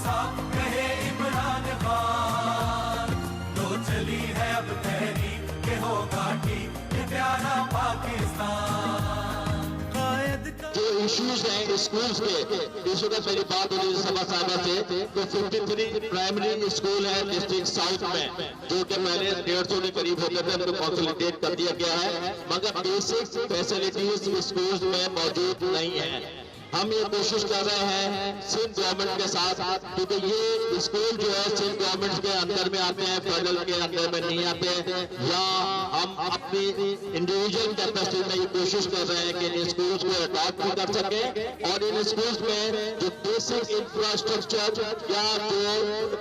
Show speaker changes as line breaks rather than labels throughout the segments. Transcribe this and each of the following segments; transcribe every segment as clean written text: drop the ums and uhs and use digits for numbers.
साथ रहे इमरान खान। तो चली है अब तहरीक के होगा ठीक ये प्यारा पाकिस्तान। कायद का
जो इश्यूज हैं स्कूल्स के, इस वक्त मेरी बात हो रही सभा साहबा से, तो 53 प्राइमरी स्कूल है डिस्ट्रिक्ट साउथ में, जो कि पहले 150 के करीब होते थे, उनको कंसोलिडेट कर दिया गया है, मगर बेसिक फैसिलिटीज स्कूल्स में मौजूद नहीं है। हम ये कोशिश कर रहे हैं सिंध गवर्नमेंट के साथ, क्योंकि ये स्कूल जो है सिंध गवर्नमेंट के अंदर में आते हैं, फेडरल के अंदर में नहीं आते हैं, या हम अपनी इंडिविजुअल कैपेसिटी में ये कोशिश कर रहे हैं कि इन स्कूल्स को अडॉप्ट भी कर सके और इन स्कूल्स में जो बेसिक इंफ्रास्ट्रक्चर या जो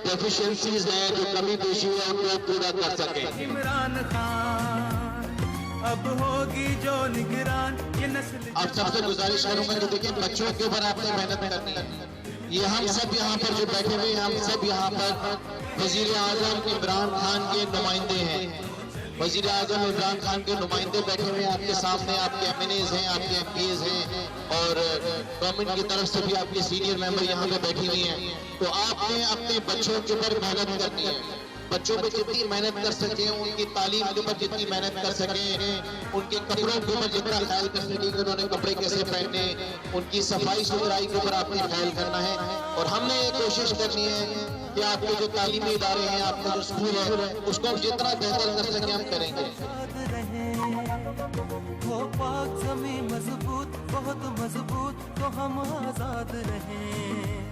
डेफिशिएंसीज हैं, जो कमी पेशी है, उनको पूरा कर सके।
इमरान खान अब होगी जो निगरान ये नस्ल।
अब सबसे गुजारिश करूंगा कि देखिए बच्चों के ऊपर आपने मेहनत करनी है। ये हम सब यहाँ पर जो बैठे हुए हैं, हम सब यहाँ पर वजीर आजम इमरान खान के नुमाइंदे हैं। वजीर आजम इमरान खान के नुमाइंदे बैठे हुए हैं आपके सामने, आपके MNAs हैं, आपके MPs हैं और गवर्नमेंट की तरफ से भी आपके सीनियर मेंबर यहाँ पे बैठी हुई हैं। तो आपने अपने बच्चों के ऊपर मेहनत करनी है। बच्चों पे जितनी मेहनत कर सके, उनकी तालीम के ऊपर जितनी मेहनत कर सके, उनके कपड़ों के ऊपर जितना ख्याल कर सके कि उन्होंने कपड़े कैसे पहनने, उनकी सफाई सुथराई के ऊपर आपने ख्याल करना है। और हमने ये कोशिश करनी है कि आपके जो तालीमी इदारे हैं, आपका जो स्कूल है, उसको हम जितना बेहतर कर सके हम करेंगे।
वो पाक ज़मीं मजबूत बहुत मजबूत, तो हम आजाद रहें।